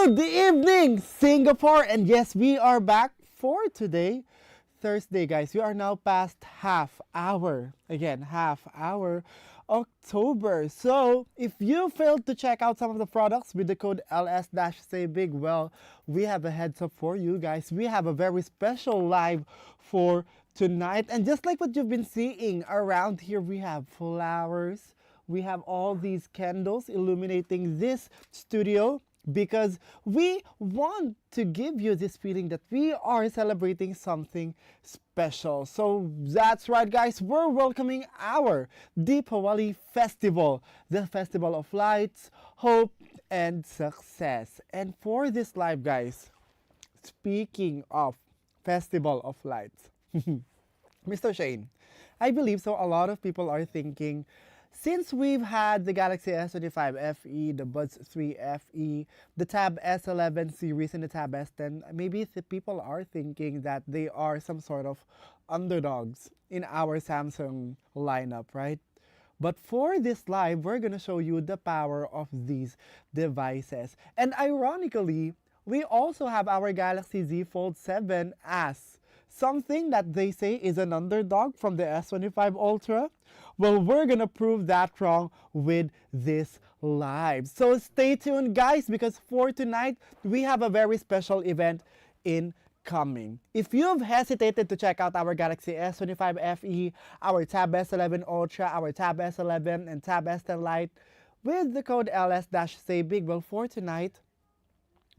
Good evening, Singapore! And yes, we are back for today, Thursday, guys. We are now past half hour. Again, half hour October. So, if you failed to check out some of the products with the code LS-SayBig, well, we have a heads up for you guys. We have a very special live for tonight. And just like what you've been seeing around here, we have flowers. We have all these candles illuminating this studio because we want to give you this feeling that we are celebrating something special. So that's right, guys, we're welcoming our Deepavali festival, the festival of lights, hope, and success. And for this live, guys, speaking of festival of lights, Mr. Shane, I believe so a lot of people are thinking, since we've had the Galaxy S25 FE, the Buds 3 FE, the Tab S11 series, and the Tab S10, maybe the people are thinking that they are some sort of underdogs in our Samsung lineup, right? But for this live, we're going to show you the power of these devices. And ironically, we also have our Galaxy Z Fold 7 as something that they say is an underdog from the S25 Ultra. Well, we're gonna prove that wrong with this live. So stay tuned, guys, because for tonight, we have a very special event incoming. If you've hesitated to check out our Galaxy S25 FE, our Tab S11 Ultra, our Tab S11, and Tab S10 Lite, with the code LS-SayBig, well, for tonight,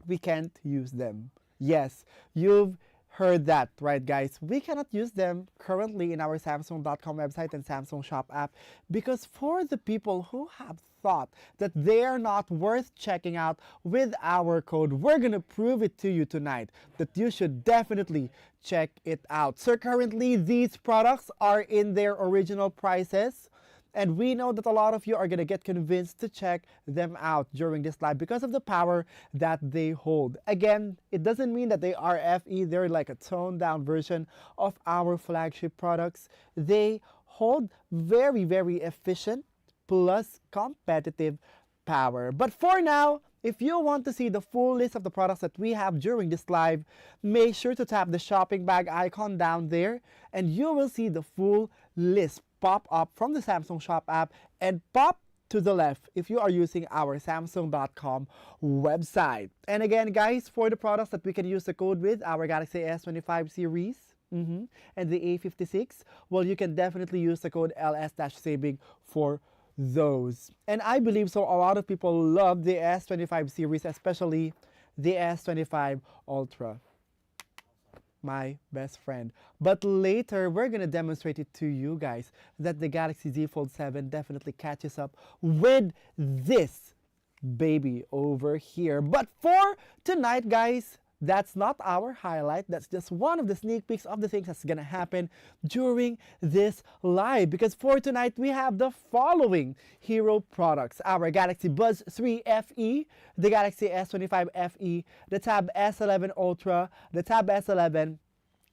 we can't use them. Yes, you've heard that, right, guys? We cannot use them currently in our Samsung.com website and Samsung Shop app because for the people who have thought that they're not worth checking out with our code, we're gonna prove it to you tonight that you should definitely check it out. So currently, these products are in their original prices. And we know that a lot of you are going to get convinced to check them out during this live because of the power that they hold. Again, it doesn't mean that they are FE. They're like a toned down version of our flagship products. They hold very, very efficient plus competitive power. But for now, if you want to see the full list of the products that we have during this live, make sure to tap the shopping bag icon down there and you will see the full list pop up from the Samsung Shop app and pop to the left if you are using our Samsung.com website. And again, guys, for the products that we can use the code with, our Galaxy S25 series, and the A56, well, you can definitely use the code LS-SayBig for those. And I believe so a lot of people love the S25 series, especially the S25 Ultra, my best friend. But later, we're gonna demonstrate it to you guys that the Galaxy Z Fold 7 definitely catches up with this baby over here. But for tonight, guys, that's not our highlight. That's just one of the sneak peeks of the things that's gonna happen during this live. Because for tonight, we have the following hero products: our Galaxy Buds 3 FE, the Galaxy S25 FE, the Tab S11 Ultra, the Tab S11,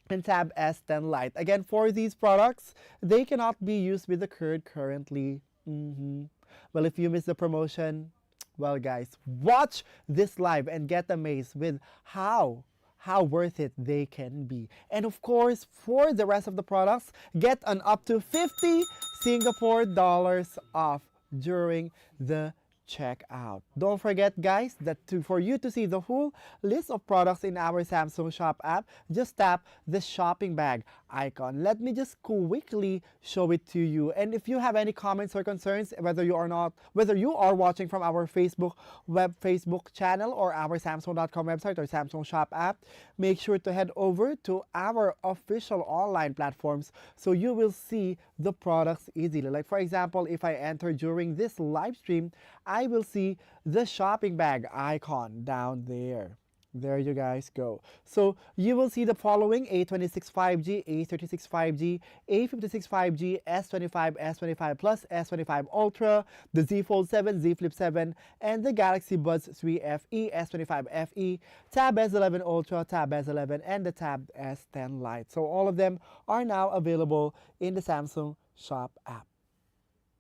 and Tab S10 Lite. Again, for these products, they cannot be used with the code currently. Well, if you missed the promotion, well, guys, watch this live and get amazed with how worth it they can be. And of course, for the rest of the products, get an up to 50 Singapore dollars off during the checkout. Don't forget, guys, that for you to see the whole list of products in our Samsung Shop app, just tap the shopping bag icon. Let me just quickly show it to you. And if you have any comments or concerns, whether you are watching from our Facebook channel or our Samsung.com website or Samsung Shop app, make sure to head over to our official online platforms so you will see the products easily. Like for example, if I enter during this live stream, I will see the shopping bag icon down there. There you guys go. So you will see the following: A26 5G, A36 5G, A56 5G, S25, S25 Plus, S25 Ultra, the Z Fold 7, Z Flip 7, and the Galaxy Buds 3 FE, S25 FE, Tab S11 Ultra, Tab S11, and the Tab S10 Lite. So all of them are now available in the Samsung Shop app.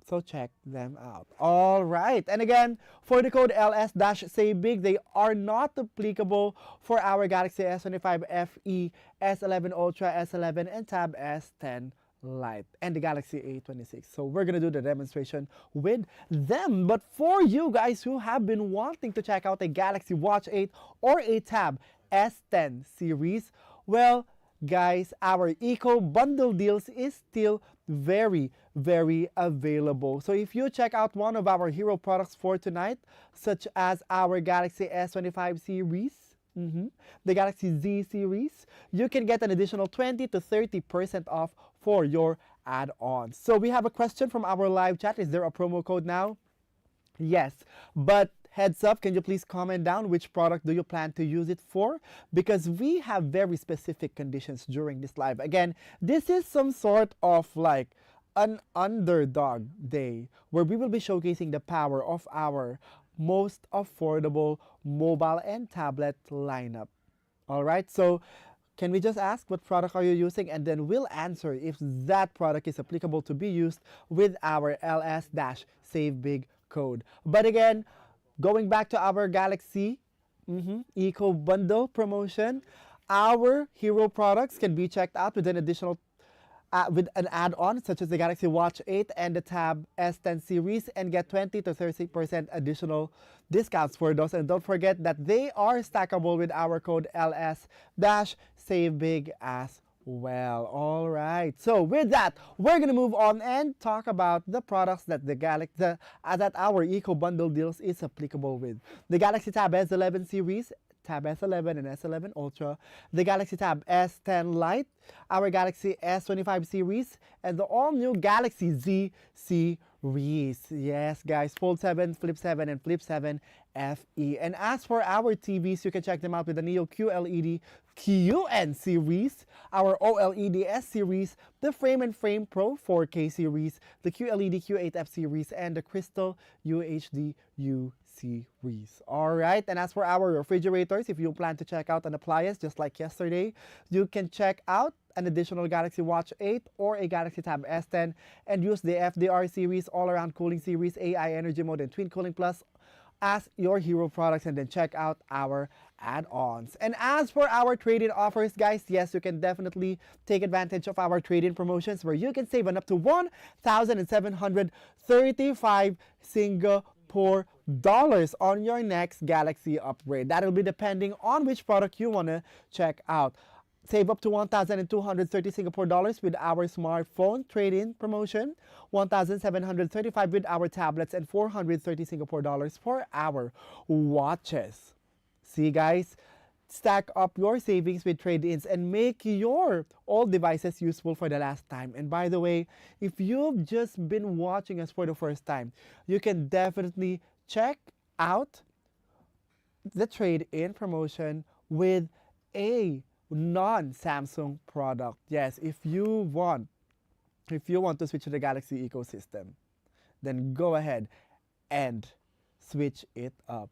So check them out. All right. And again, for the code LS-Say Big, they are not applicable for our Galaxy S25 FE, S11 Ultra, S11, and Tab S10 Lite, and the Galaxy A26. So we're going to do the demonstration with them. But for you guys who have been wanting to check out a Galaxy Watch 8 or a Tab S10 series, well, guys, our Eco Bundle deals is still very, very available. So if you check out one of our hero products for tonight, such as our Galaxy S25 series, the Galaxy Z series, you can get an additional 20 to 30% off for your add-ons. So we have a question from our live chat. Is there a promo code now? Yes, but heads up, can you please comment down which product do you plan to use it for? Because we have very specific conditions during this live. Again, this is some sort of like an underdog day where we will be showcasing the power of our most affordable mobile and tablet lineup. All right, so can we just ask what product are you using, and then we'll answer if that product is applicable to be used with our LS-Save Big code. But again, going back to our Galaxy Eco Bundle promotion, our hero products can be checked out with an additional with an add-on such as the Galaxy Watch 8 and the Tab S10 series, and get 20 to 30% additional discounts for those. And don't forget that they are stackable with our code LS-Save Big as well. All right. So with that, we're gonna move on and talk about the products that that our Eco Bundle deals is applicable with. The Galaxy Tab S11 series, Tab S11 and S11 Ultra, the Galaxy Tab S10 Lite, our Galaxy S25 series, and the all-new Galaxy Z series. Yes, guys, Fold 7, Flip 7, and Flip 7 FE. And as for our TVs, you can check them out with the Neo QLED QN series, our OLED S series, the Frame and Frame Pro 4K series, the QLED Q8F series, and the Crystal UHD U series. All right, and as for our refrigerators, if you plan to check out an appliance just like yesterday, you can check out an additional Galaxy Watch 8 or a Galaxy Tab S10 and use the FDR series, all-around cooling series, AI energy mode, and Twin Cooling Plus as your hero products, and then check out our add-ons. And as for our trade-in offers, guys, yes, you can definitely take advantage of our trade-in promotions where you can save on up to 1,735 Singapore dollars on your next Galaxy upgrade. That'll be depending on which product you want to check out. Save up to 1,230 Singapore dollars with our smartphone trade-in promotion, 1,735 with our tablets, and 430 Singapore dollars for our watches. See, guys, stack up your savings with trade-ins and make your old devices useful for the last time. And by the way, if you've just been watching us for the first time, you can definitely check out the trade-in promotion with a non-Samsung product. Yes, if you want to switch to the Galaxy ecosystem, then go ahead and switch it up.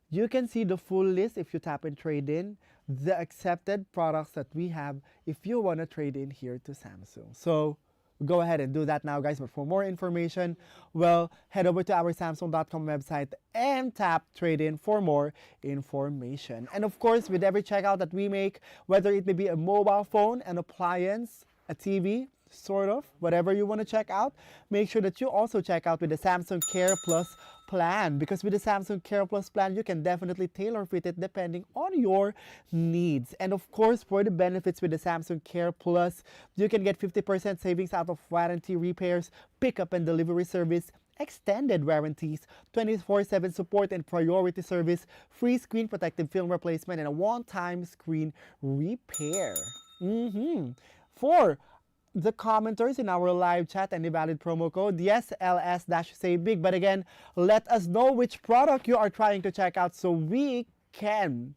You can see the full list if you tap in trade in, the accepted products that we have if you want to trade in here to Samsung. So go ahead and do that now, guys. But for more information, well, head over to our Samsung.com website and tap trade in for more information. And of course, with every checkout that we make, whether it may be a mobile phone, an appliance, a TV, sort of, whatever you want to check out, make sure that you also check out with the Samsung Care Plus plan, because with the Samsung Care Plus plan, you can definitely tailor fit it depending on your needs. And of course, for the benefits with the Samsung Care Plus, you can get 50% savings out of warranty repairs, pickup and delivery service, extended warranties, 24/7 support and priority service, free screen protective film replacement, and a one-time screen repair. For the commenters in our live chat and the valid promo code, yes, LS-Save Big. But again, let us know which product you are trying to check out so we can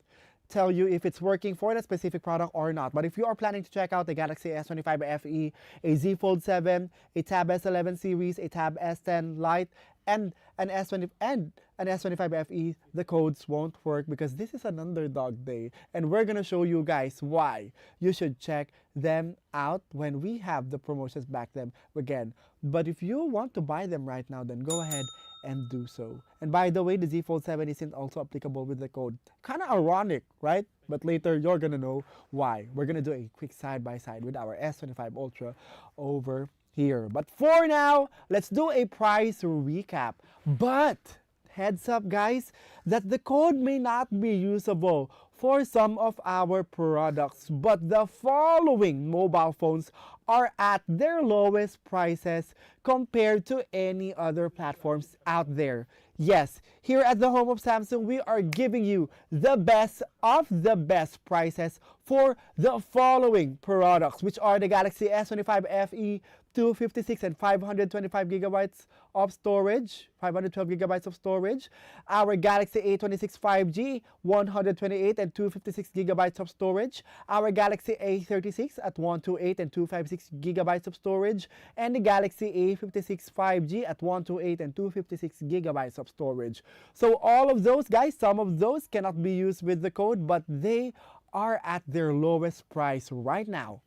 tell you if it's working for that specific product or not. But if you are planning to check out the Galaxy S25 FE, a Z Fold 7, a Tab S11 series, a Tab S10 Lite, and S20 and an S25 FE, the codes won't work because this is an underdog day, and we're gonna show you guys why you should check them out when we have the promotions back them again. But if you want to buy them right now, then go ahead and do so. And by the way, the Z Fold 7 isn't also applicable with the code. Kind of ironic, right? But later you're gonna know why. We're gonna do a quick side by side with our S25 Ultra over here. But for now, let's do a price recap. But heads up guys, that the code may not be usable for some of our products, but the following mobile phones are at their lowest prices compared to any other platforms out there. Yes, here at the home of Samsung, we are giving you the best of the best prices for the following products, which are the Galaxy S25 FE 256 and 525 gigabytes of storage, 512 gigabytes of storage. Our Galaxy A26 5G 128 and 256 gigabytes of storage. Our Galaxy A36 at 128 and 256 gigabytes of storage, and the Galaxy A56 5G at 128 and 256 gigabytes of storage. So all of those guys, some of those cannot be used with the code, but they are at their lowest price right now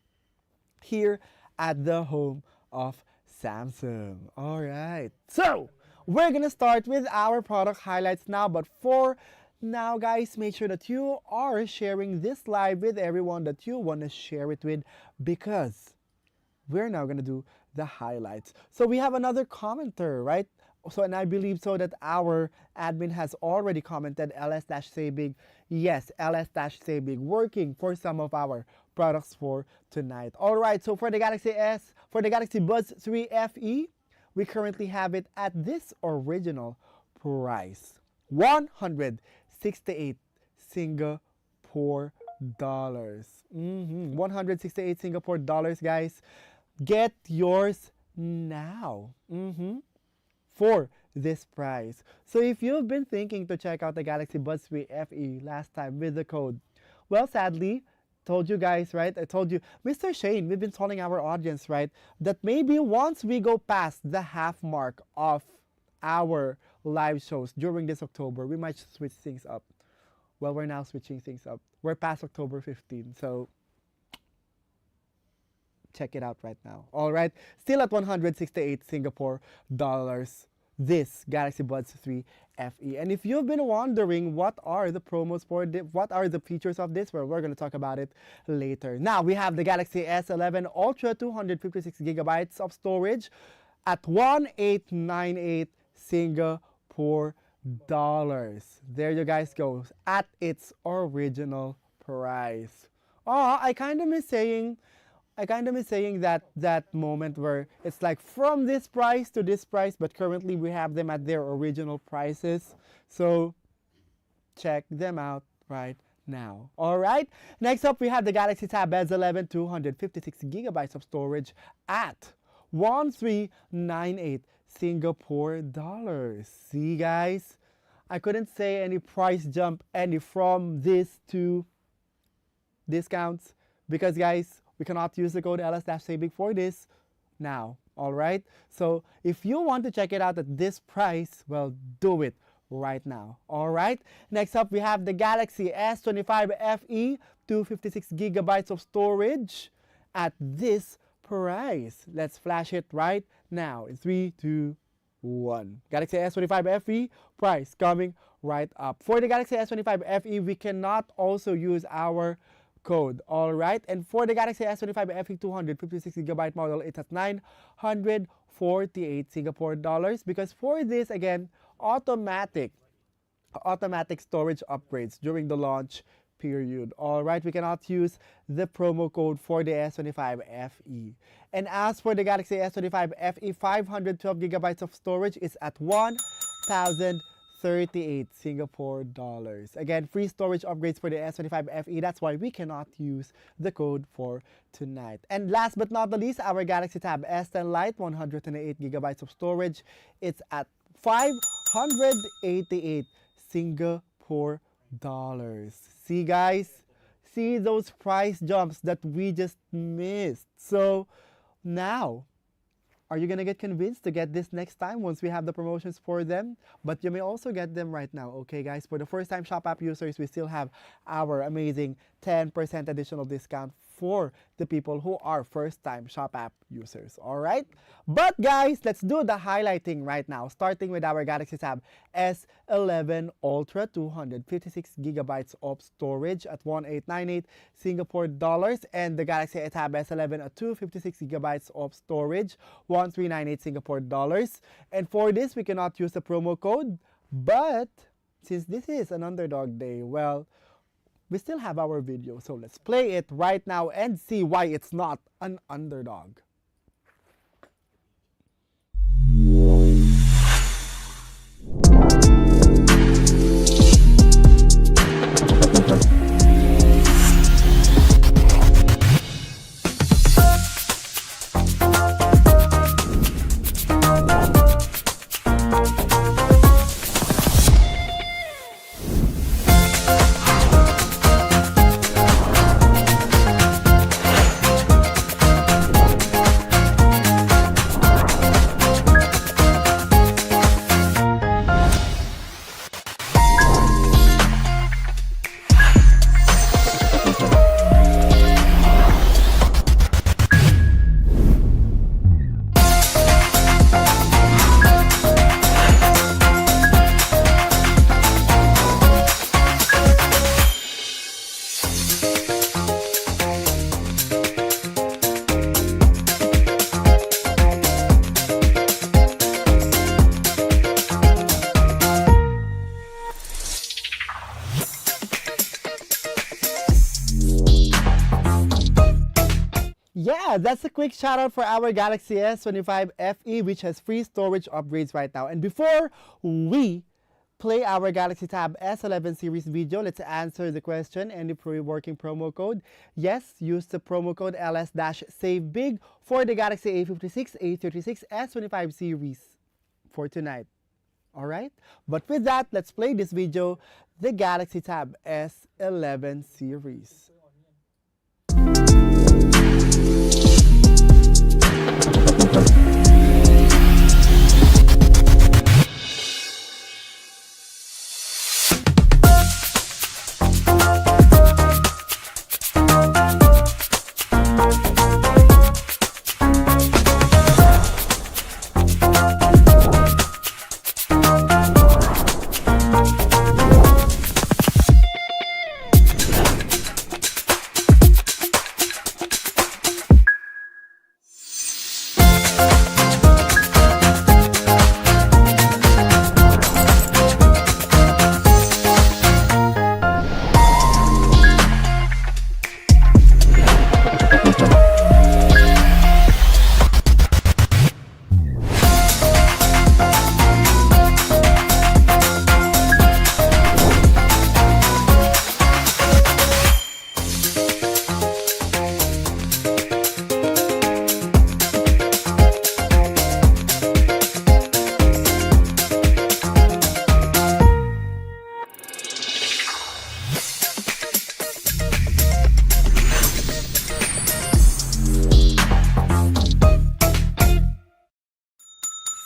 here at the home of Samsung. All right, so we're gonna start with our product highlights now, but for now guys, make sure that you are sharing this live with everyone that you want to share it with, because we're now gonna do the highlights. So we have another commenter, right? So, and I believe so that our admin has already commented ls-say big. Yes, ls-say big, working for some of our products for tonight. All right, so for the Galaxy Buds 3 FE, we currently have it at this original price, 168 Singapore dollars. 168 Singapore dollars, guys. Get yours now. For this price. So if you've been thinking to check out the Galaxy Buds 3 FE last time with the code, well, sadly, told you guys, right? I told you, Mr. Shane, we've been telling our audience, right, that maybe once we go past the half mark of our live shows during this October, we might switch things up. Well, we're now switching things up. We're past October 15, so check it out right now. All right, still at 168 Singapore dollars, this Galaxy Buds 3 FE. And if you've been wondering what are the promos for this, what are the features of this, well, we're going to talk about it later. Now we have the Galaxy S11 Ultra 256 gigabytes of storage at 1898 Singapore dollars. There you guys go, at its original price. Oh, I kind of miss saying that moment where it's like from this price to this price, but currently we have them at their original prices. So check them out right now. All right, next up we have the Galaxy Tab S11 256 gigabytes of storage at 1398 Singapore dollars. See guys, I couldn't say any price jump any from this to discounts because guys, we cannot use the code ls-say big for this now. All right, so if you want to check it out at this price, well, do it right now. All right, next up we have the Galaxy S25 FE 256 gigabytes of storage at this price. Let's flash it right now in 3, 2, 1. Galaxy S25 FE price coming right up. For the Galaxy S25 FE, we cannot also use our code. All right, and for the Galaxy S25 FE 256 gigabyte model, it's at 948 Singapore dollars, because for this again, automatic storage upgrades during the launch period. All right, we cannot use the promo code for the S25 FE. And as for the Galaxy S25 FE 512 gigabytes of storage, is at 1038 Singapore dollars. Again, free storage upgrades for the S25 FE. That's why we cannot use the code for tonight. And last but not the least, our Galaxy Tab S10 Lite 128 gigabytes of storage. It's at 588 Singapore dollars. See guys, see those price jumps that we just missed. So now Are you going to get convinced to get this next time once we have the promotions for them? But you may also get them right now, okay guys? For the first time Shop app users, we still have our amazing 10% additional discount for the people who are first time Shop app users, all right? But guys, let's do the highlighting right now, starting with our Galaxy Tab S11 Ultra, 256 gigabytes of storage at 1898 Singapore dollars, and the Galaxy Tab S11 at 256 gigabytes of storage, 1398 Singapore dollars. And for this, we cannot use the promo code, but since this is an underdog day, well, we still have our video, so let's play it right now and see why it's not an underdog. Yeah, that's a quick shout out for our Galaxy S25 FE, which has free storage upgrades right now. And before we play our Galaxy Tab S11 series video, let's answer the question. Any pre-working promo code? Yes, use the promo code LS-SaveBig for the Galaxy A56, A36, S25 series for tonight. Alright? But with that, let's play this video, the Galaxy Tab S11 series.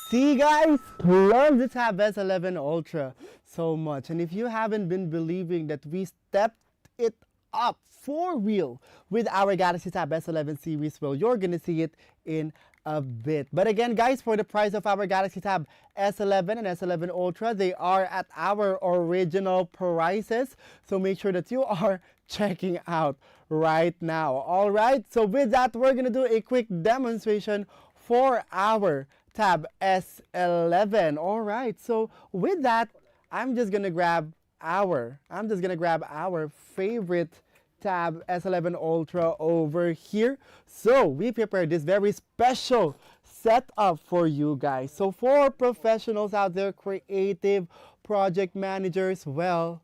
See guys, love the Tab S11 Ultra so much. And if you haven't been believing that we stepped it up for real with our Galaxy Tab S11 series, well, you're gonna see it in a bit. But again guys, for the price of our Galaxy Tab S11 and S11 Ultra, they are at our original prices. So make sure that you are checking out right now. All right, so with that, we're gonna do a quick demonstration for our Tab S11. All right, so with that, I'm just gonna grab our favorite Tab S11 Ultra over here. So we prepared this very special setup for you guys. So for professionals out there, creative project managers, well,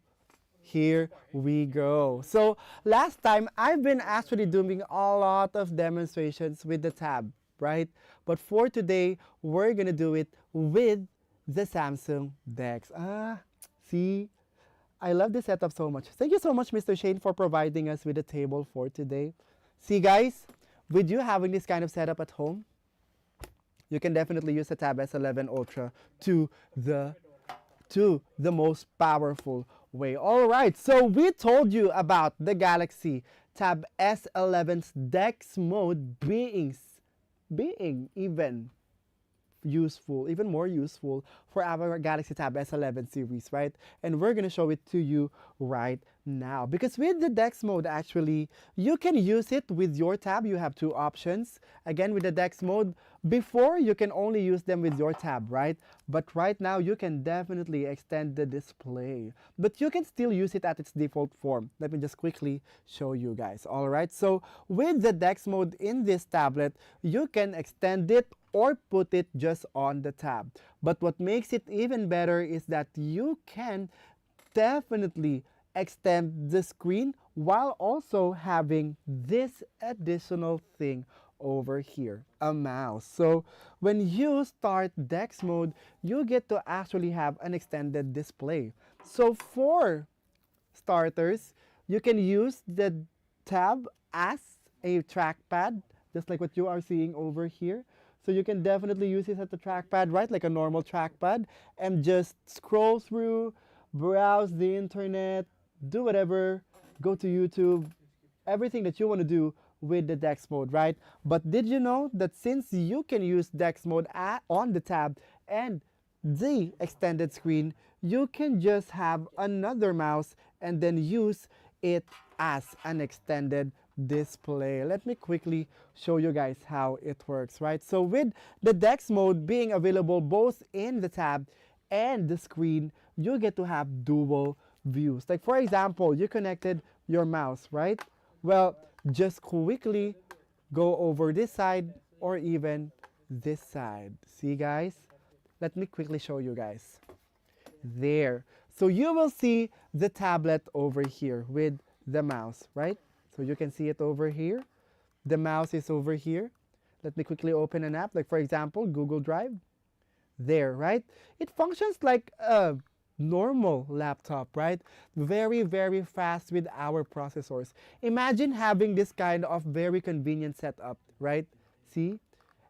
here we go. So last time, I've been actually doing a lot of demonstrations with the Tab, right? But for today, we're gonna do it with the Samsung DeX. See, I love this setup so much. Thank you so much, Mr. Shane, for providing us with a table for today. See guys, with you having this kind of setup at home, you can definitely use the Tab S11 Ultra to the most powerful way. All right, so we told you about the Galaxy Tab S11's Dex mode being even more useful for our Galaxy Tab S11 series, right? And we're gonna show it to you right now. Because with the Dex mode, actually, you can use it with your tab. You have two options. Again, with the Dex mode, before you can only use them with your tab, right? But right now, you can definitely extend the display. But you can still use it at its default form. Let me just quickly show you guys. All right, so with the Dex mode in this tablet, you can extend it or put it just on the tab. But what makes it even better is that you can definitely extend the screen while also having this additional thing over here, a mouse. So when you start Dex mode, you get to actually have an extended display. So for starters, you can use the tab as a trackpad, just like what you are seeing over here. So you can definitely use it as a trackpad, right? Like a normal trackpad, and just scroll through, browse the internet, do whatever, go to YouTube, everything that you want to do with the Dex mode, right? But did you know that since you can use Dex mode on the tab and the extended screen, you can just have another mouse and then use it as an extended display. Let me quickly show you guys how it works, right? So with the Dex mode being available both in the tab and the screen, you get to have dual views. Like for example, you connected your mouse, right? Well, just quickly go over this side or even this side. See guys? Let me quickly show you guys. There. So you will see the tablet over here with the mouse, right? So you can see it over here. The mouse is over here. Let me quickly open an app, like for example, Google Drive. There, right? It functions like a normal laptop, right? Very, very fast with our processors. Imagine having this kind of very convenient setup, right? See?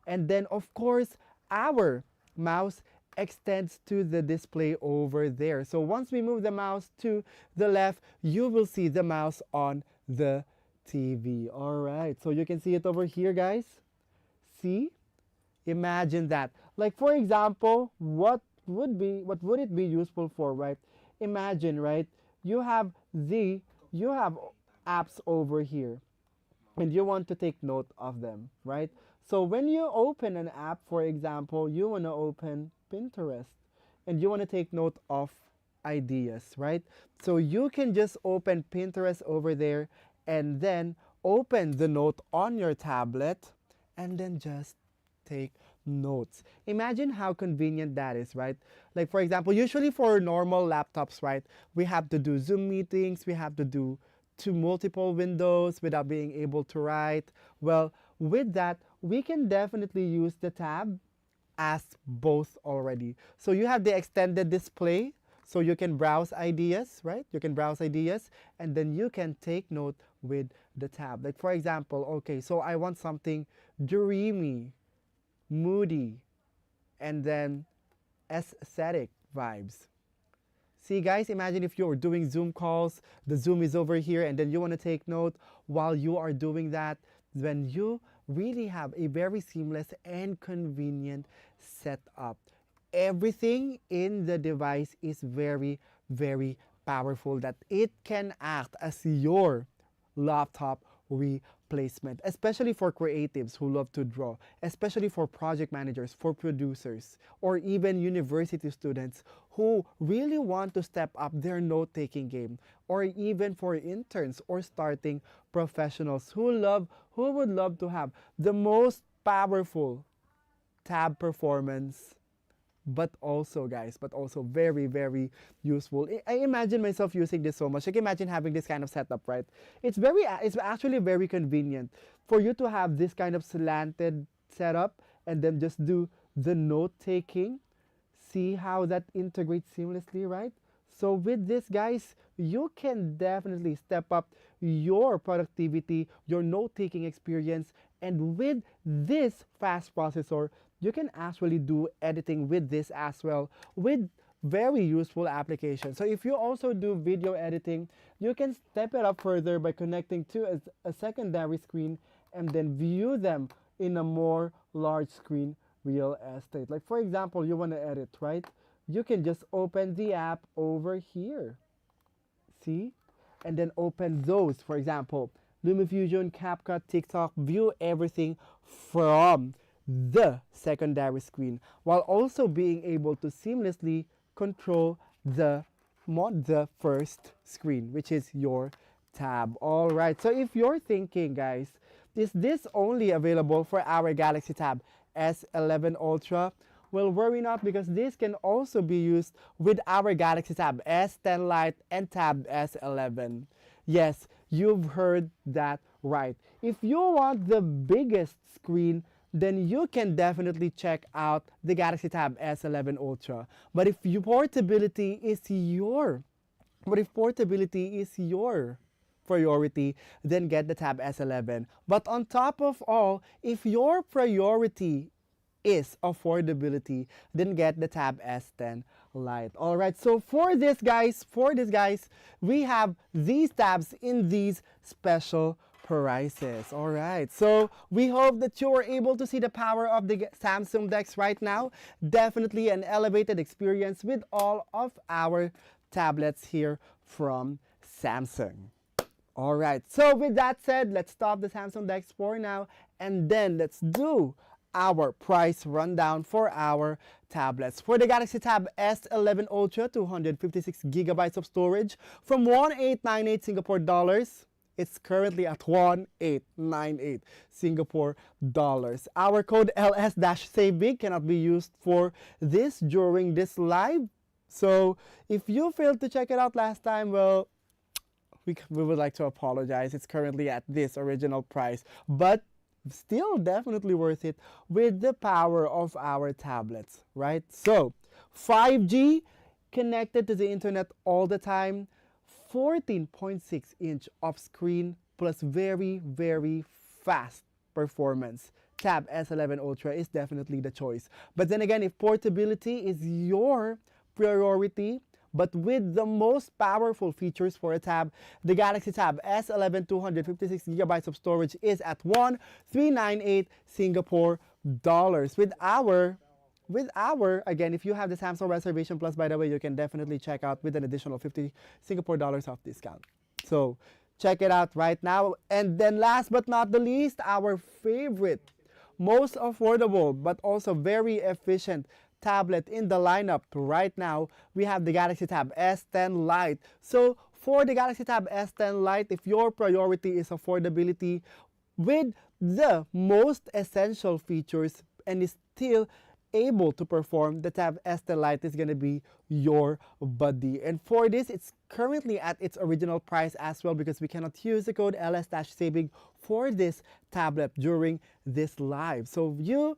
And then, of course, our mouse extends to the display over there. So once we move the mouse to the left, you will see the mouse on the TV. All right, so you can see it over here, guys. See? Imagine that. Like for example, what would it be useful for, right? Imagine, right? You have apps over here and you want to take note of them, right? So when you open an app, for example, you want to open Pinterest and you want to take note of ideas, right? So you can just open Pinterest over there and then open the note on your tablet and then just take notes. Imagine how convenient that is, right? Like for example, usually for normal laptops, right, we have to do Zoom meetings, we have to do to multiple windows without being able to write. Well, with that, we can definitely use the tab as both already. So you have the extended display, so you can browse ideas, right? You can browse ideas and then you can take note with the tab. Like for example, okay, so I want something dreamy, moody, and then aesthetic vibes. See guys, imagine if you're doing Zoom calls, the Zoom is over here and then you want to take note while you are doing that, then you really have a very seamless and convenient setup. Everything in the device is very, very powerful that it can act as your laptop replacement, especially for creatives who love to draw, especially for project managers, for producers, or even university students who really want to step up their note-taking game, or even for interns or starting professionals who would love to have the most powerful tab performance, but also guys, but also very, very useful. I imagine myself using this so much. Like imagine having this kind of setup, right? It's actually very convenient for you to have this kind of slanted setup and then just do the note taking. See how that integrates seamlessly, right? So with this guys, you can definitely step up your productivity, your note taking experience, and with this fast processor, you can actually do editing with this as well, with very useful application. So if you also do video editing, you can step it up further by connecting to a secondary screen and then view them in a more large screen real estate. Like for example, you want to edit, right? You can just open the app over here. See? And then open those. For example, LumaFusion, CapCut, TikTok, view everything from the secondary screen while also being able to seamlessly control the first screen, which is your tab. All right. So if you're thinking, guys, is this only available for our Galaxy Tab S11 Ultra? Well, worry not, because this can also be used with our Galaxy Tab S10 Lite and Tab S11. Yes, you've heard that right. If you want the biggest screen, then you can definitely check out the Galaxy Tab S11 Ultra. But if portability is your priority, then get the Tab S11. But on top of all, if your priority is affordability, then get the Tab S10 Lite. All right, so for this guys, we have these tabs in these special prices. All right, so we hope that you were able to see the power of the Samsung DeX right now. Definitely an elevated experience with all of our tablets here from Samsung. All right, so with that said, let's stop the Samsung DeX for now, and then let's do our price rundown for our tablets. For the Galaxy Tab S11 Ultra, 256 gigabytes of storage from 1898 Singapore dollars. It's currently at 1898 Singapore dollars. Our code LS-SAVEBIG cannot be used for this during this live. So if you failed to check it out last time, well, we would like to apologize. It's currently at this original price, but still definitely worth it with the power of our tablets, right? So 5G, connected to the internet all the time, 14.6 inch of screen plus very, very fast performance. Tab S11 Ultra is definitely the choice. But then again, if portability is your priority, but with the most powerful features for a tab, the Galaxy Tab S11 256 gigabytes of storage is at 1398 Singapore dollars. With our, again, if you have the Samsung Reservation Plus, by the way, you can definitely check out with an additional 50 Singapore dollars off discount. So check it out right now. And then last but not the least, our favorite, most affordable, but also very efficient tablet in the lineup right now, we have the Galaxy Tab S10 Lite. So for the Galaxy Tab S10 Lite, if your priority is affordability with the most essential features and is still able to perform, the Tab S10 Lite is going to be your buddy. And for this, it's currently at its original price as well, because we cannot use the code LS-SAVEBIG for this tablet during this live. So you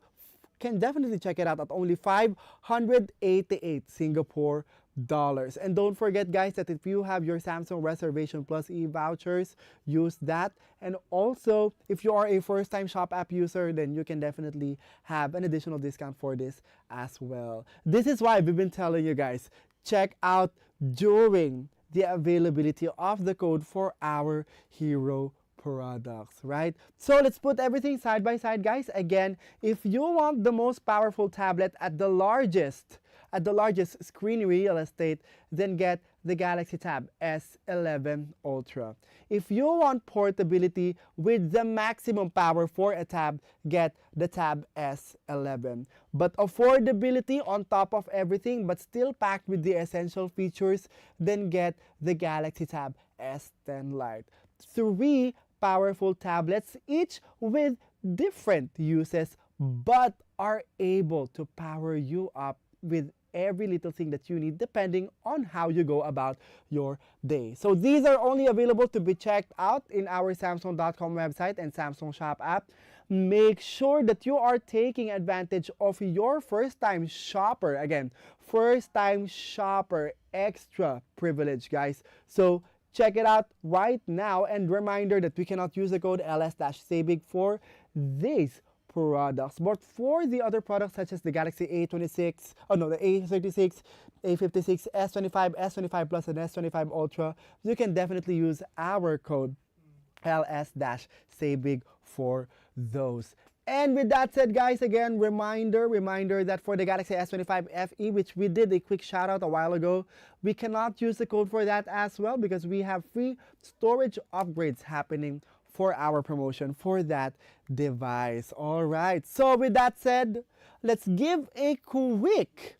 can definitely check it out at only 588 Singapore dollars. And don't forget, guys, that if you have your Samsung Reservation Plus e-vouchers, use that. And also, if you are a first-time Shop app user, then you can definitely have an additional discount for this as well. This is why we've been telling you guys, check out during the availability of the code for our hero products, right? So let's put everything side by side, guys. Again, if you want the most powerful tablet at the largest screen real estate, then get the Galaxy Tab S11 Ultra. If you want portability with the maximum power for a tab, get the Tab S11. But affordability on top of everything, but still packed with the essential features, then get the Galaxy Tab S10 Lite. 3 powerful tablets, each with different uses, but are able to power you up with every little thing that you need depending on how you go about your day. So these are only available to be checked out in our Samsung.com website and Samsung Shop app. Make sure that you are taking advantage of your first-time shopper. Again, first-time shopper extra privilege, guys. So check it out right now, and reminder that we cannot use the code LS-SAVEBIG for these products. But for the other products such as the Galaxy A26, oh no, the A36, A56, S25, S25 Plus, and S25 Ultra, you can definitely use our code LS-SayBig for those. And with that said, guys, again, reminder that for the Galaxy S25 FE, which we did a quick shout out a while ago, we cannot use the code for that as well because we have free storage upgrades happening for our promotion for that device. All right. So with that said, let's give a quick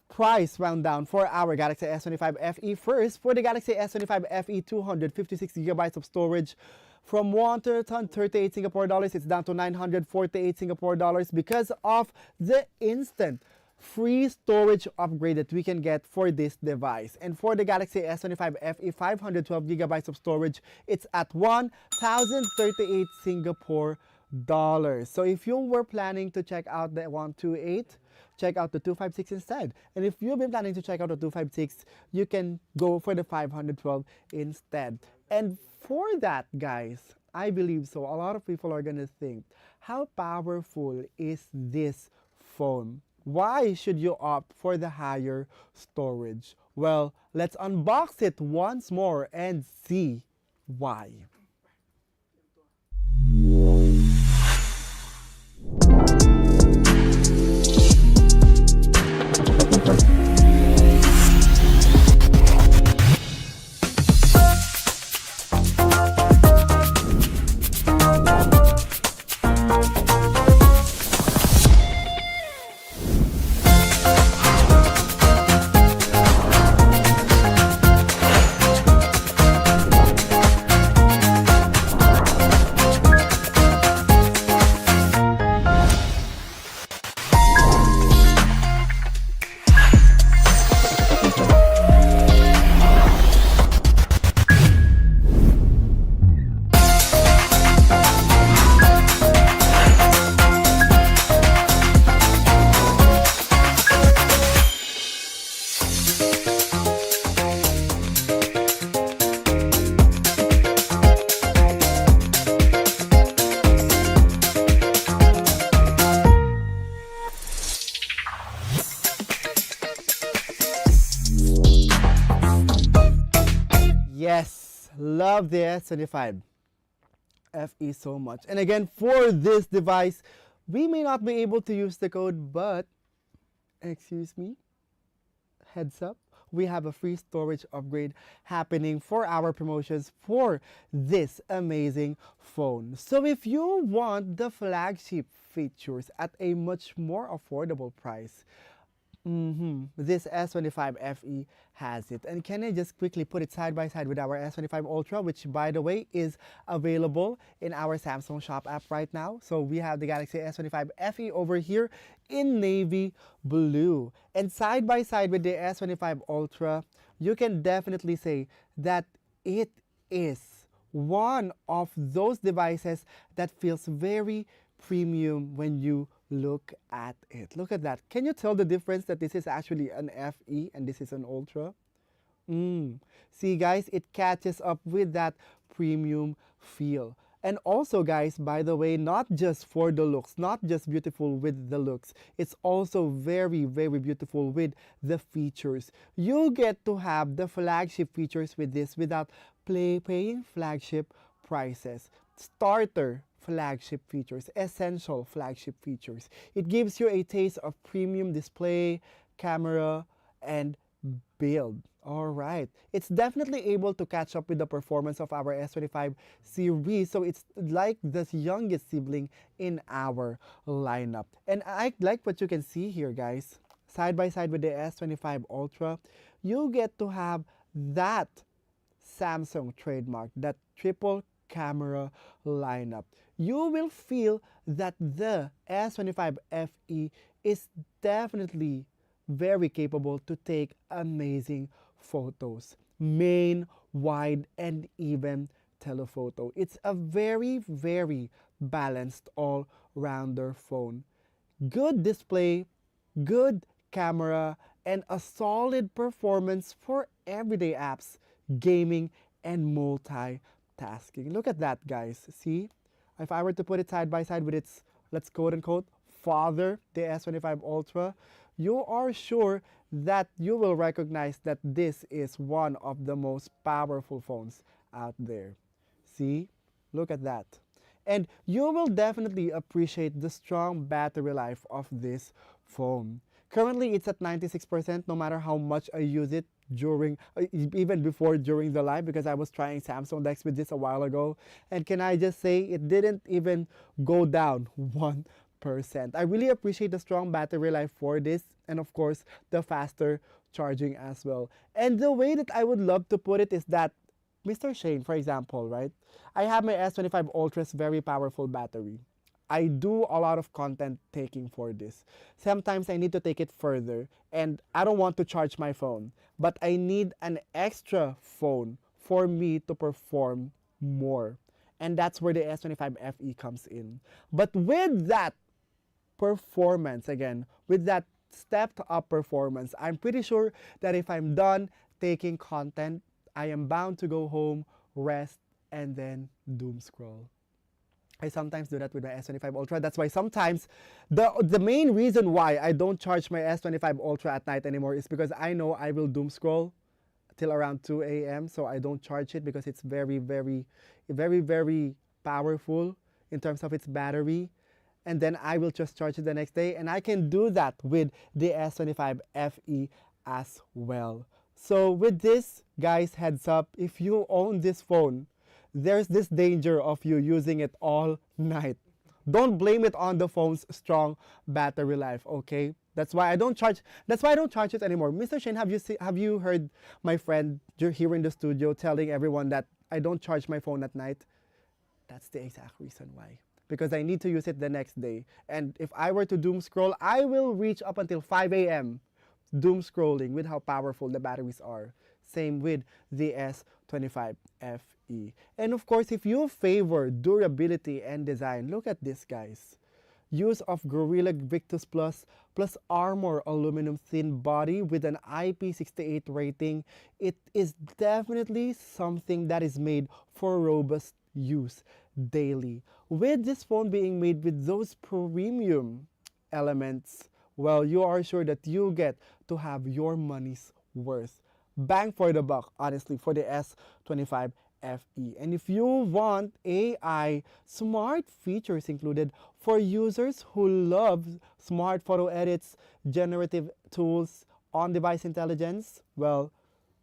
price rundown for our Galaxy S25 FE. First, for the Galaxy S25 FE, 256 gigabytes of storage from 138 Singapore dollars, it's down to 948 Singapore dollars because of the instant free storage upgrade that we can get for this device. And for the Galaxy S25 FE, 512 gigabytes of storage, it's at 1,038 Singapore dollars. So if you were planning to check out the 128, check out the 256 instead. And if you've been planning to check out the 256, you can go for the 512 instead. And for that, guys, I believe so. A lot of people are gonna think, how powerful is this phone? Why should you opt for the higher storage? Well, let's unbox it once more and see why. Yes, love the S25 FE so much. And again, for this device, we may not be able to use the code, but, excuse me, heads up, we have a free storage upgrade happening for our promotions for this amazing phone. So if you want the flagship features at a much more affordable price, this S25 FE has it. And can I just quickly put it side by side with our S25 Ultra, which by the way is available in our Samsung Shop app right now. So we have the Galaxy S25 FE over here in navy blue. And side by side with the S25 Ultra, you can definitely say that it is one of those devices that feels very premium when you look at it. Look at that. Can you tell the difference that this is actually an FE and this is an Ultra? See guys, it catches up with that premium feel. And also guys, by the way, not just for the looks, not just beautiful with the looks, it's also very, very beautiful with the features. You get to have the flagship features with this without paying flagship prices. Starter flagship features, essential flagship features. It gives you a taste of premium display, camera, and build. All right. It's definitely able to catch up with the performance of our S25 series. So it's like the youngest sibling in our lineup. And I like what you can see here, guys. Side by side with the S25 Ultra, you get to have that Samsung trademark, that triple camera lineup. You will feel that the S25 FE is definitely very capable to take amazing photos, main, wide, and even telephoto. It's a very, very balanced all-rounder phone. Good display, good camera, and a solid performance for everyday apps, gaming, and multitasking. Look at that, guys. See? If I were to put it side by side with its let's quote unquote, father the S25 Ultra, you are sure that you will recognize that this is one of the most powerful phones out there. See? Look at that. And you will definitely appreciate the strong battery life of this phone. Currently, it's at 96% no matter how much I use it during, even before during the live, because I was trying Samsung Dex with this a while ago. And can I just say, it didn't even go down 1%. I really appreciate the strong battery life for this, and of course, the faster charging as well. And the way that I would love to put it is that Mr. Shane, for example, right? I have my S25 Ultra's very powerful battery. I do a lot of content taking for this. Sometimes I need to take it further and I don't want to charge my phone, but I need an extra phone for me to perform more. And that's where the S25 FE comes in. But with that performance, again, with that stepped up performance, I'm pretty sure that if I'm done taking content, I am bound to go home, rest, and then doom scroll. I sometimes do that with my S25 Ultra. That's why sometimes the main reason why I don't charge my S25 Ultra at night anymore is because I know I will doom scroll till around 2 a.m. So I don't charge it because it's very, very, very, very powerful in terms of its battery. And then I will just charge it the next day. And I can do that with the S25 FE as well. So with this, guys, heads up, if you own this phone, there's this danger of you using it all night. Don't blame it on the phone's strong battery life, okay? That's why I don't charge it anymore. Mr. Shane, have you heard my friend here in the studio telling everyone that I don't charge my phone at night? That's the exact reason why. Because I need to use it the next day. And if I were to doom scroll, I will reach up until 5 a.m. doom scrolling with how powerful the batteries are. Same with the S25 FE. And of course, if you favor durability and design, look at this, guys. Use of Gorilla Victus Plus plus Armor aluminum thin body with an IP68 rating. It is definitely something that is made for robust use daily. With this phone being made with those premium elements, well, you are sure that you get to have your money's worth. Bang for the buck, honestly, for the S25 FE. And if you want AI smart features included for users who love smart photo edits, generative tools, on-device intelligence, well,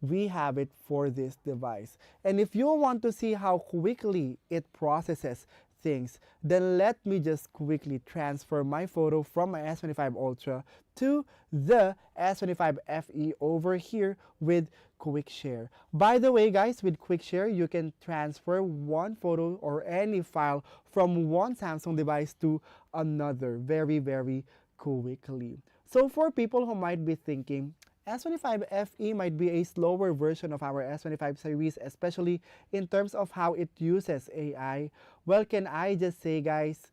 we have it for this device. And if you want to see how quickly it processes things, then let me just quickly transfer my photo from my S25 Ultra to the S25 FE over here with Quick Share. By the way, guys, with Quick Share, you can transfer one photo or any file from one Samsung device to another very, very quickly. So for people who might be thinking, S25 FE might be a slower version of our S25 series, especially in terms of how it uses AI. Well, can I just say, guys,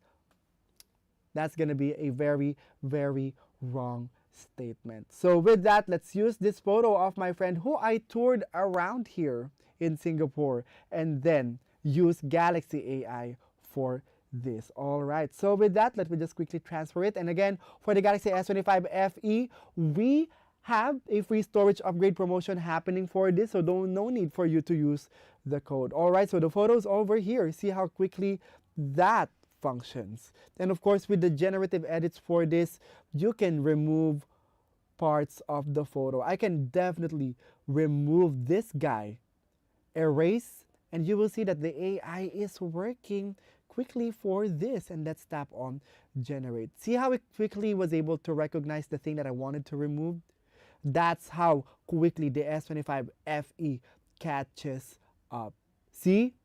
that's going to be a very, very wrong statement. So with that, let's use this photo of my friend who I toured around here in Singapore and then use Galaxy AI for this. All right, so with that, let me just quickly transfer it. And again, for the Galaxy S25 FE, we have a free storage upgrade promotion happening for this, so no need for you to use the code. All right, so the photos over here, see how quickly that functions. And of course, with the generative edits for this, you can remove parts of the photo. I can definitely remove this guy, erase, and you will see that the AI is working quickly for this. And let's tap on generate. See how it quickly was able to recognize the thing that I wanted to remove? That's how quickly the S25 FE catches up. See?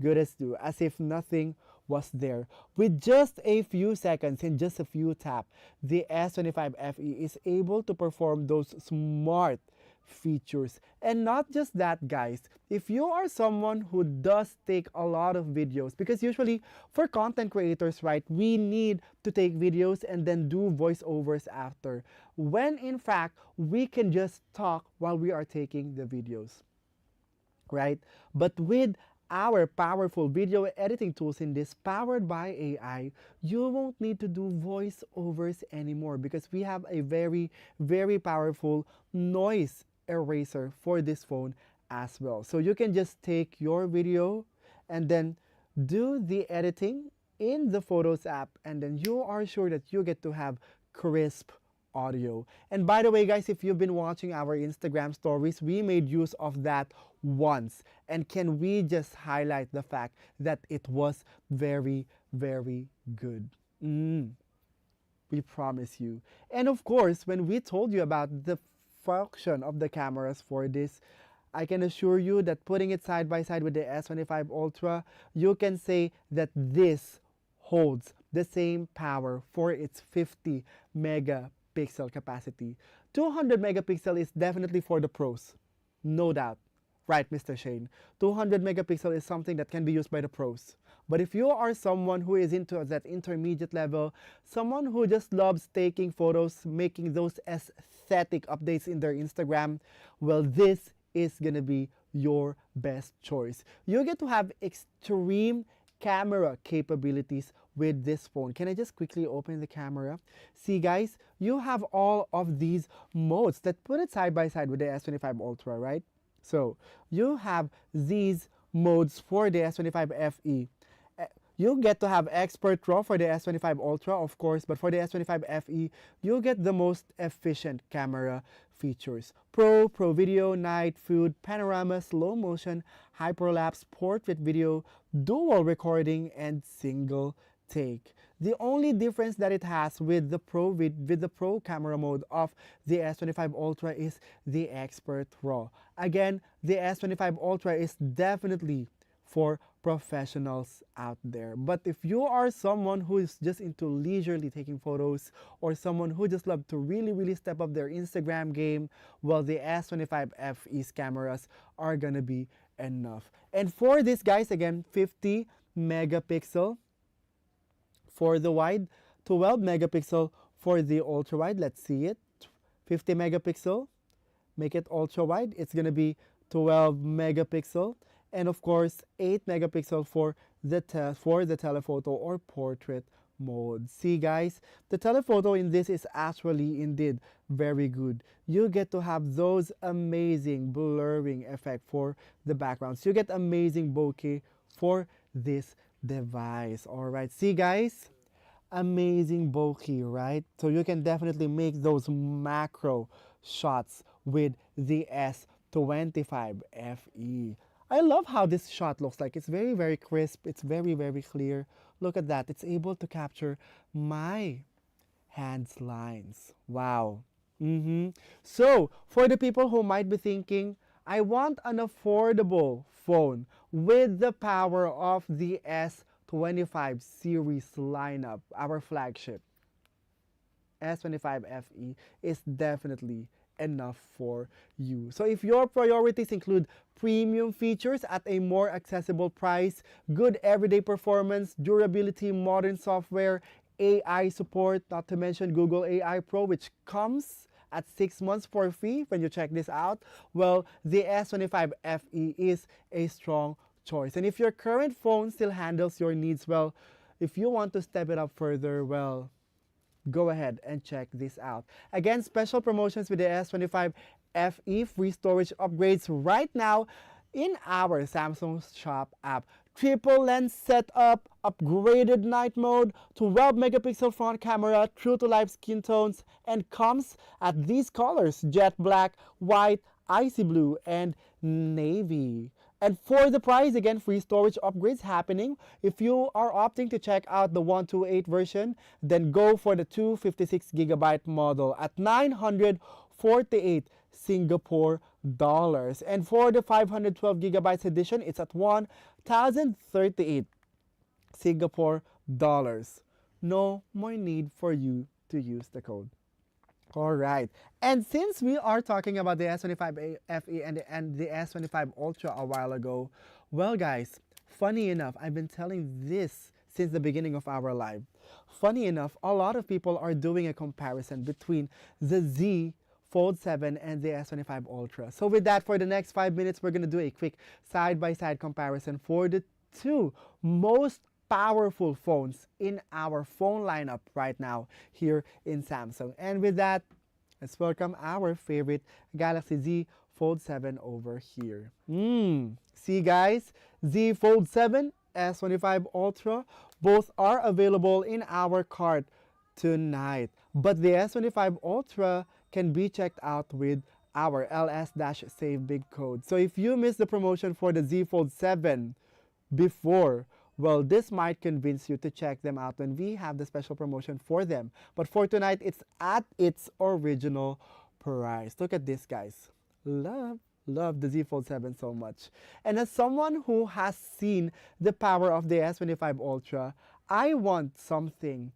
Good as new, as if nothing was there. With just a few seconds and just a few taps, the S25 FE is able to perform those smart features. And not just that, guys, if you are someone who does take a lot of videos, because usually for content creators, right, we need to take videos and then do voiceovers after, when in fact we can just talk while we are taking the videos, right? But with our powerful video editing tools in this powered by AI, you won't need to do voiceovers anymore because we have a very, very powerful noise eraser for this phone as well. So you can just take your video and then do the editing in the Photos app, and then you are sure that you get to have crisp audio. And by the way, guys, if you've been watching our Instagram stories, we made use of that once. And can we just highlight the fact that it was very, very good? We promise you. And of course, when we told you about the function of the cameras for this, I can assure you that putting it side by side with the S25 Ultra, you can say that this holds the same power for its 50 megapixel capacity. 200 megapixel is definitely for the pros, no doubt. Right, Mr. Shane. 200 megapixel is something that can be used by the pros. But if you are someone who is into that intermediate level, someone who just loves taking photos, making those aesthetic updates in their Instagram, well, this is gonna be your best choice. You get to have extreme camera capabilities with this phone. Can I just quickly open the camera? See, guys, you have all of these modes that put it side by side with the S25 Ultra, right? So you have these modes for the S25 FE. You get to have Expert RAW for the S25 Ultra, of course, but for the S25 FE, you get the most efficient camera features. Pro Video, Night, Food, Panorama, Slow Motion, Hyperlapse, Portrait Video, Dual Recording, and Single Take. The only difference that it has with the Pro camera mode of the S25 Ultra is the Expert RAW. Again, the S25 Ultra is definitely for professionals out there. But if you are someone who is just into leisurely taking photos, or someone who just love to really step up their Instagram game, well, the S25 FE's cameras are gonna be enough. And for this, guys, again, 50 megapixel for the wide, 12 megapixel for the ultra wide. Let's see it. 50 megapixel, make it ultra wide. It's gonna be 12 megapixel, and of course 8 megapixel for the telephoto or portrait mode. See, guys, the telephoto in this is actually indeed very good. You get to have those amazing blurring effect for the backgrounds. You get amazing bokeh for this device. All right, see, guys, amazing bokeh, right? So you can definitely make those macro shots with the S25 FE. I love how this shot looks like. It's very crisp. It's very clear. Look at that. It's able to capture my hands lines. Wow. So for the people who might be thinking, I want an affordable phone with the power of the S25 series lineup, our flagship, S25 FE is definitely enough for you. So if your priorities include premium features at a more accessible price, good everyday performance, durability, modern software, AI support, not to mention Google AI Pro, which comes at 6 months for free when you check this out, well, the S25 FE is a strong choice. And if your current phone still handles your needs well, if you want to step it up further, well, go ahead and check this out. Again, special promotions with the S25 FE, free storage upgrades right now in our Samsung Shop app. Triple lens setup, upgraded night mode, 12 megapixel front camera, true to life skin tones, and comes at these colors: jet black, white, icy blue, and navy. And for the price, again, free storage upgrades happening. If you are opting to check out the 128 version, then go for the 256 gigabyte model at 948 Singapore dollars. And for the 512 gigabytes edition, it's at 1,038 Singapore dollars. No more need for you to use the code. All right, and since we are talking about the S25 FE and the S25 Ultra a while ago, well, guys, funny enough, I've been telling this since the beginning of our live. Funny enough, a lot of people are doing a comparison between the Z Fold 7 and the S25 Ultra. So with that, for the next 5 minutes, we're going to do a quick side-by-side comparison for the two most powerful phones in our phone lineup right now here in Samsung. And with that, let's welcome our favorite Galaxy Z Fold 7 over here. See guys, Z Fold 7, S25 Ultra, both are available in our cart tonight. But the S25 Ultra can be checked out with our LS-Save Big code. So if you missed the promotion for the Z Fold 7 before, well, this might convince you to check them out when we have the special promotion for them. But for tonight, it's at its original price. Look at this, guys. Love the Z Fold 7 so much. And as someone who has seen the power of the S25 Ultra, I want something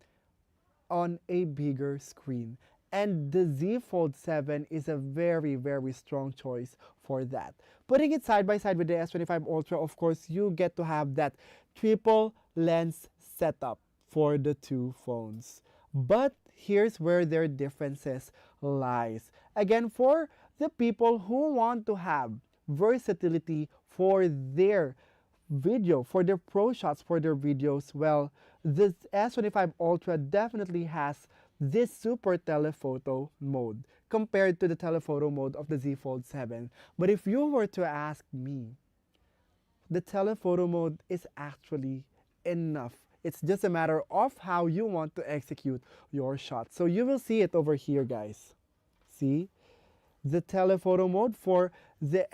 on a bigger screen. And the Z Fold 7 is a very, very strong choice for that. Putting it side by side with the S25 Ultra, of course, you get to have that triple lens setup for the two phones. But here's where their differences lies. Again, for the people who want to have versatility for their video, for their pro shots, for their videos, well, this S25 Ultra definitely has this super telephoto mode compared to the telephoto mode of the Z Fold 7. But if you were to ask me, the telephoto mode is actually enough. It's just a matter of how you want to execute your shot. So you will see it over here, guys. See? The telephoto mode for the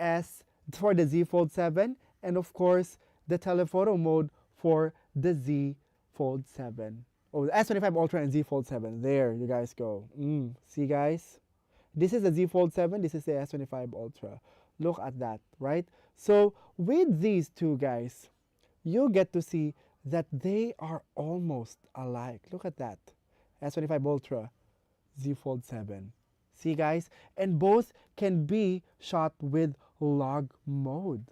Z Fold 7, and of course the telephoto mode for the Z Fold 7. Oh, the S25 Ultra and Z Fold 7. There you guys go. See guys? This is the Z Fold 7, this is the S25 Ultra. Look at that, right? So with these two guys, you get to see that they are almost alike. Look at that. S25 Ultra, Z Fold 7. See guys? And both can be shot with log mode.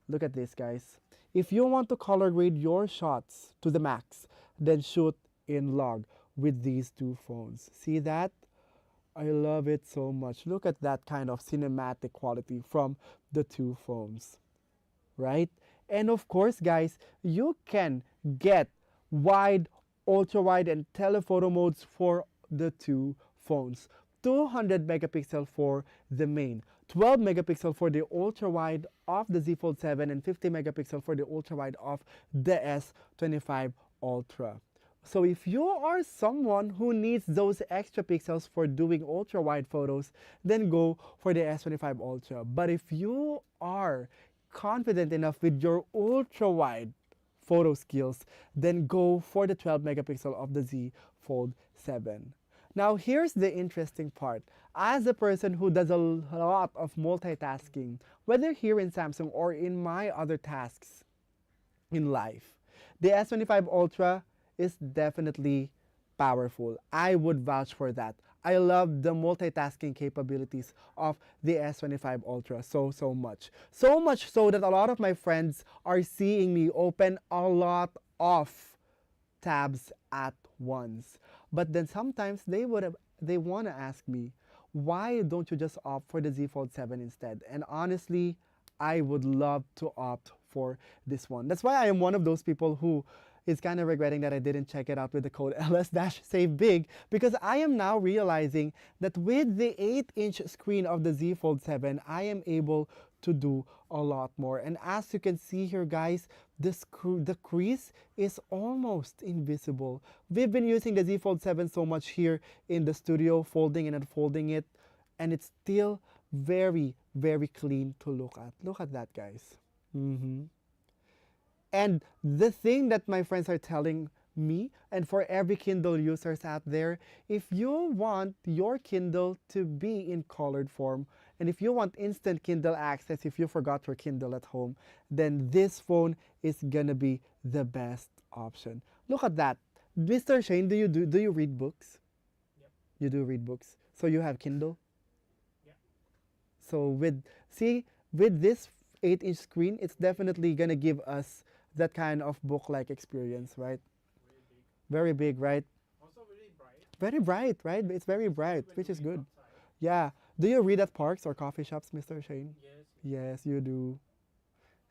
Look at this guys. If you want to color grade your shots to the max, then shoot in log with these two phones. See that? I love it so much. Look at that kind of cinematic quality from the two phones, right? And of course, guys, you can get wide, ultra wide, and telephoto modes for the two phones. 200 megapixel for the main, 12 megapixel for the ultra wide of the Z Fold 7, and 50 megapixel for the ultra wide of the S25 Ultra. So if you are someone who needs those extra pixels for doing ultra wide photos, then go for the S25 Ultra. But if you are confident enough with your ultra wide photo skills, then go for the 12 megapixel of the Z Fold 7. Now here's the interesting part. As a person who does a lot of multitasking, whether here in Samsung or in my other tasks in life, the S25 Ultra is definitely powerful. I would vouch for that. I love the multitasking capabilities of the S25 Ultra so much. So much so that a lot of my friends are seeing me open a lot of tabs at once. But then sometimes they want to ask me, why don't you just opt for the Z Fold 7 instead? And honestly, I would love to opt for this one. That's why I am one of those people who is kind of regretting that I didn't check it out with the code LS-SaveBig, because I am now realizing that with the 8-inch screen of the Z Fold 7, I am able to do a lot more. And as you can see here, guys, the crease is almost invisible. We've been using the Z Fold 7 so much here in the studio, folding and unfolding it, and it's still very, very clean to look at. Look at that, guys. And the thing that my friends are telling me, and for every Kindle users out there, if you want your Kindle to be in colored form, and if you want instant Kindle access, if you forgot your Kindle at home, then this phone is gonna be the best option. Look at that. Mr. Shane, do you read books? Yep. You do read books. So you have Kindle? Yeah. So with this 8-inch screen, it's definitely gonna give us that kind of book-like experience, right? Very big. Very big, right? Also very bright. Very bright, right? It's very bright, When which you is read good. outside. Yeah, Do you read at parks or coffee shops, Mr. Shane? Yes, you do.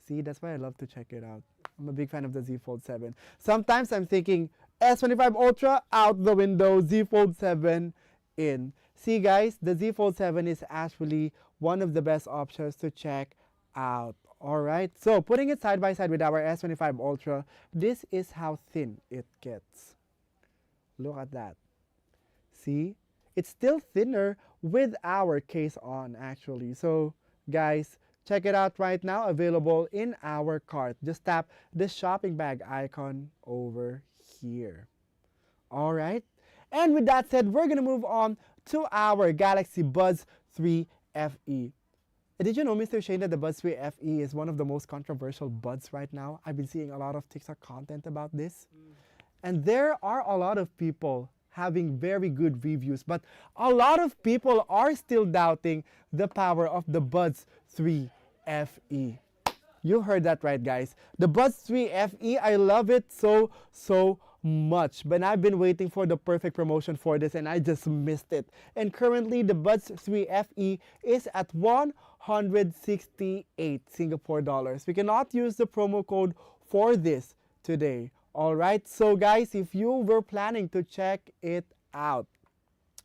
See, that's why I love to check it out. I'm a big fan of the Z Fold 7. Sometimes I'm thinking S25 Ultra out the window, Z Fold 7 in. See, guys, the Z Fold 7 is actually one of the best options to check out. All right, so putting it side by side with our S25 Ultra, this is how thin it gets. Look at that. See, it's still thinner with our case on actually. So, guys, check it out right now, available in our cart. Just tap the shopping bag icon over here. All right. And with that said, we're going to move on to our Galaxy Buds 3 FE. Did you know, Mr. Shane, that the Buds 3 FE is one of the most controversial buds right now? I've been seeing a lot of TikTok content about this. And there are a lot of people having very good reviews, but a lot of people are still doubting the power of the Buds 3 FE. You heard that right, guys. The Buds 3 FE, I love it so much. But I've been waiting for the perfect promotion for this and I just missed it. And currently, the Buds 3 FE is at 168 Singapore dollars. We cannot use the promo code for this today. All right, so guys, if you were planning to check it out,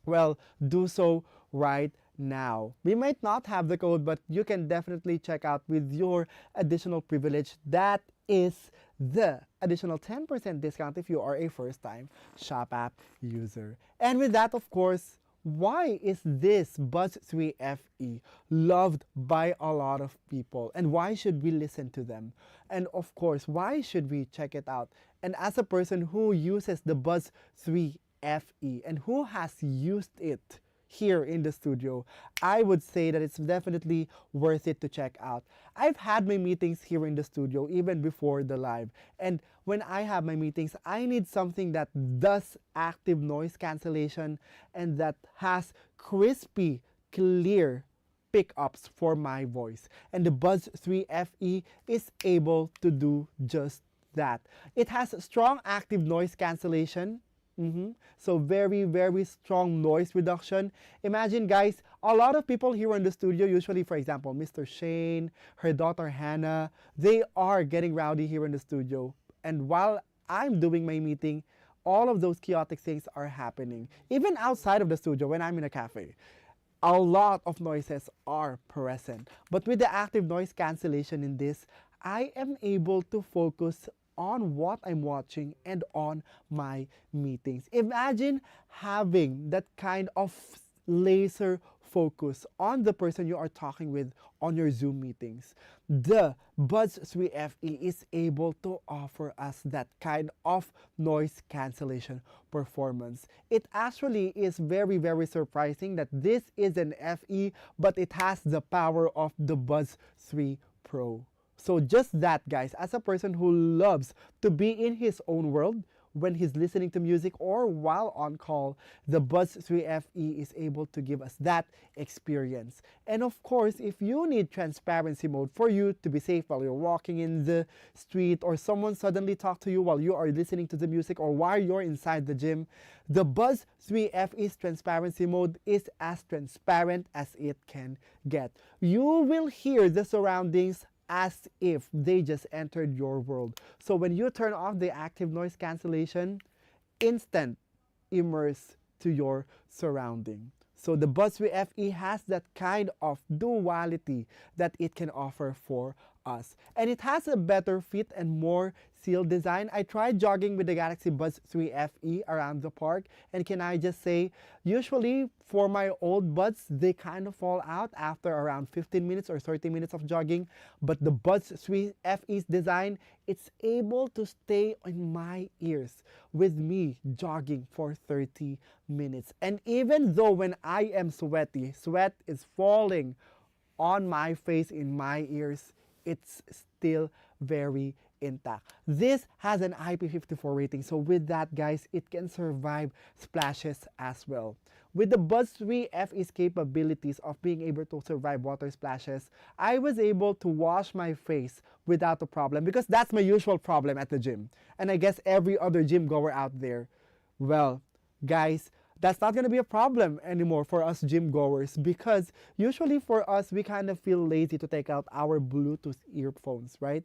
well, do so right now. We might not have the code, but you can definitely check out with your additional privilege. That is the additional 10% discount if you are a first-time Shop app user. And with that, of course, why is this Buds 3 FE loved by a lot of people? And why should we listen to them? And of course, why should we check it out? And as a person who uses the Buds 3 FE and who has used it here in the studio, I would say that it's definitely worth it to check out. I've had my meetings here in the studio even before the live. And when I have my meetings, I need something that does active noise cancellation and that has crispy, clear pickups for my voice. And the Buds 3 FE is able to do just that. It has strong active noise cancellation. So very strong noise reduction. Imagine, guys, a lot of people here in the studio, usually, for example, Mr. Shane, her daughter Hannah, they are getting rowdy here in the studio. And while I'm doing my meeting, all of those chaotic things are happening. Even outside of the studio, when I'm in a cafe, a lot of noises are present. But with the active noise cancellation in this, I am able to focus on what I'm watching and on my meetings. Imagine having that kind of laser focus on the person you are talking with on your Zoom meetings. The Buds 3 FE is able to offer us that kind of noise cancellation performance. It actually is very surprising that this is an FE, but it has the power of the Buds 3 Pro. So just that, guys, as a person who loves to be in his own world when he's listening to music or while on call, the Buds 3 FE is able to give us that experience. And of course, if you need transparency mode for you to be safe while you're walking in the street or someone suddenly talk to you while you are listening to the music or while you're inside the gym, the Buds 3 FE's transparency mode is as transparent as it can get. You will hear the surroundings as if they just entered your world. So when you turn off the active noise cancellation, instant immerse to your surrounding. So the Buds 3 FE has that kind of duality that it can offer for us. And it has a better fit and more seal design. I tried jogging with the Galaxy Buds 3 FE around the park, and can I just say, usually for my old buds, they kind of fall out after around 15 minutes or 30 minutes of jogging. But the Buds 3 FE's design, it's able to stay in my ears with me jogging for 30 minutes. And even though when I am sweaty, sweat is falling on my face, in my ears, it's still very intact. This has an IP54 rating, so with that, guys, it can survive splashes as well. With the Buds 3 FE's capabilities of being able to survive water splashes, I was able to wash my face without a problem because that's my usual problem at the gym. And I guess every other gym goer out there. Well, guys, that's not going to be a problem anymore for us gym goers, because usually for us we kind of feel lazy to take out our Bluetooth earphones, right?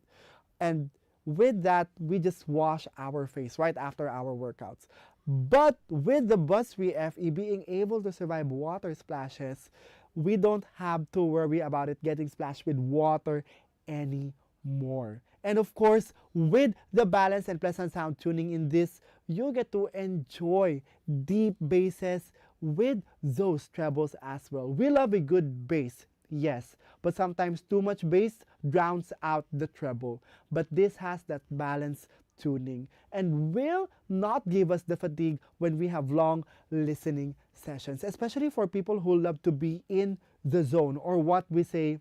And with that, we just wash our face right after our workouts. But with the Buzz 3 FE being able to survive water splashes, we don't have to worry about it getting splashed with water anymore. And of course, with the balance and pleasant sound tuning in this, you get to enjoy deep basses with those trebles as well. We love a good bass, yes, but sometimes too much bass drowns out the treble. But this has that balance tuning and will not give us the fatigue when we have long listening sessions, especially for people who love to be in the zone, or what we say,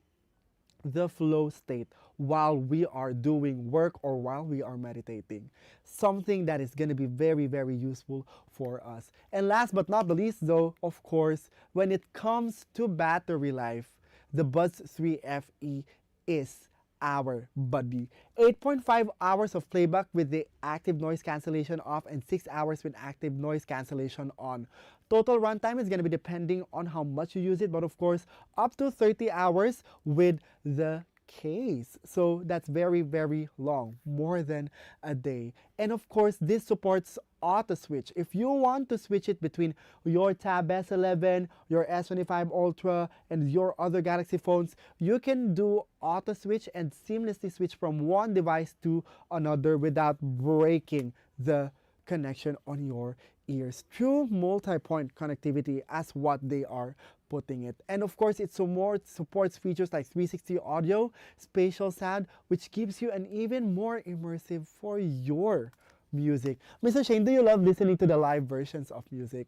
the flow state, while we are doing work or while we are meditating. Something that is going to be very, very useful for us. And last but not the least, though, of course, when it comes to battery life, the Buds 3 FE is our buddy. 8.5 hours of playback with the active noise cancellation off and 6 hours with active noise cancellation on. Total runtime is going to be depending on how much you use it, but of course up to 30 hours with the case. So that's very, very long, more than a day. And of course, this supports auto switch. If you want to switch it between your Tab S11, your S25 Ultra, and your other Galaxy phones, you can do auto switch and seamlessly switch from one device to another without breaking the connection on your ears. True multi-point connectivity as what they are putting it. And of course, it supports features like 360 audio, spatial sound, which gives you an even more immersive for your music. Mr. Shane, do you love listening to the live versions of music?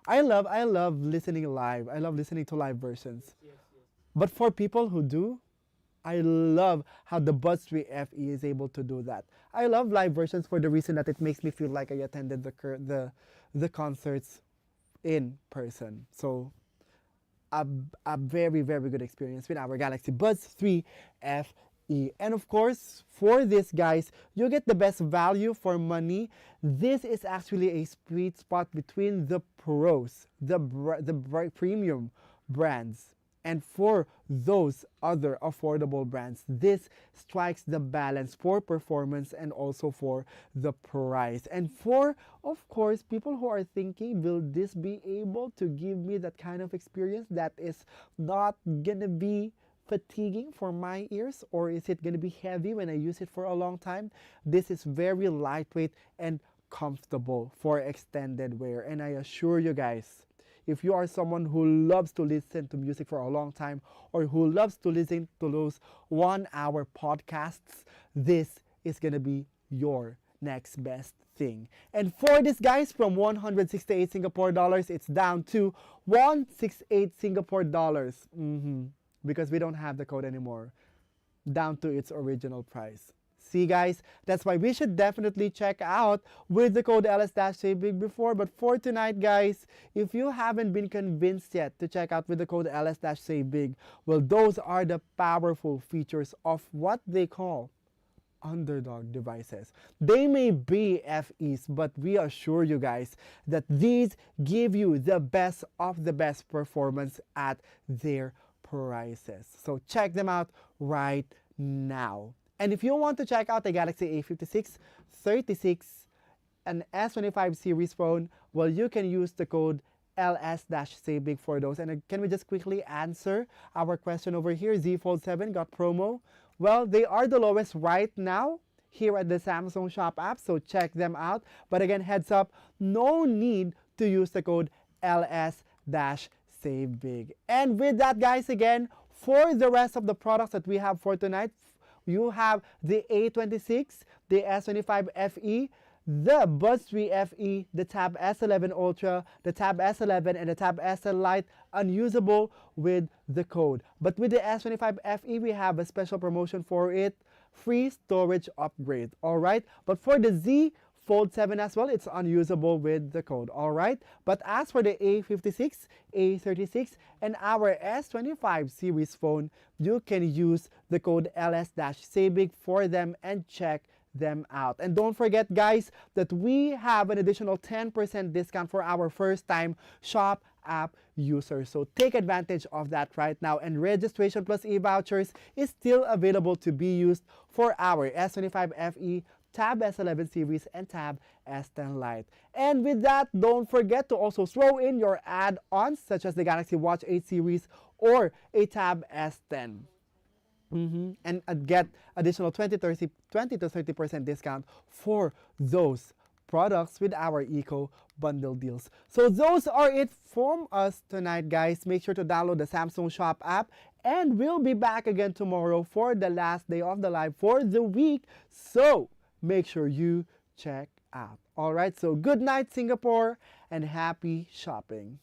I love listening live. I love listening to live versions. Yes, yes. But for people who do, I love how the Buds 3 FE is able to do that. I love live versions for the reason that it makes me feel like I attended the concerts in person. So a very, very good experience with our Galaxy Buds 3 FE. And of course, for this, guys, you get the best value for money. This is actually a sweet spot between the pros, the premium brands, and for those other affordable brands. This strikes the balance for performance and also for the price. And for, of course, people who are thinking, will this be able to give me that kind of experience that is not gonna be fatiguing for my ears, or is it gonna be heavy when I use it for a long time? This is very lightweight and comfortable for extended wear. And I assure you guys, if you are someone who loves to listen to music for a long time, or who loves to listen to those 1-hour podcasts, this is going to be your next best thing. And for this, guys, from 168 Singapore dollars, it's down to 168 Singapore dollars. Because we don't have the code anymore. Down to its original price. See, guys, that's why we should definitely check out with the code LS-SAVEBIG before. But for tonight, guys, if you haven't been convinced yet to check out with the code LS-SAVEBIG, well, those are the powerful features of what they call underdog devices. They may be FEs, but we assure you guys that these give you the best of the best performance at their prices. So check them out right now. And if you want to check out the Galaxy A56, 36, and S25 series phone, well, you can use the code LS-SAVEBIG for those. And can we just quickly answer our question over here? Z Fold 7 got promo. Well, they are the lowest right now here at the Samsung Shop app, so check them out. But again, heads up, no need to use the code LS-SAVEBIG. And with that, guys, again, for the rest of the products that we have for tonight, you have the A26, the S25 FE, the Buds 3 FE, the Tab S11 Ultra, the Tab S11, and the Tab SL Lite unusable with the code. But with the S25 FE, we have a special promotion for it, free storage upgrade, all right? But for the Z Fold 7 as well, it's unusable with the code, all right? But as for the A56, A36, and our S25 series phone, you can use the code LS-SAVEBIG for them and check them out. And don't forget, guys, that we have an additional 10% discount for our first time shop app users. So take advantage of that right now. And registration plus e-vouchers is still available to be used for our S25 FE, Tab S11 series, and Tab S10 Lite. And with that, don't forget to also throw in your add-ons such as the Galaxy Watch 8 series or a Tab S10. And get additional 20 to 30% discount for those products with our eco bundle deals. So those are it from us tonight, guys. Make sure to download the Samsung Shop app, and we'll be back again tomorrow for the last day of the live for the week. So make sure you check out. All right, so good night, Singapore, and happy shopping.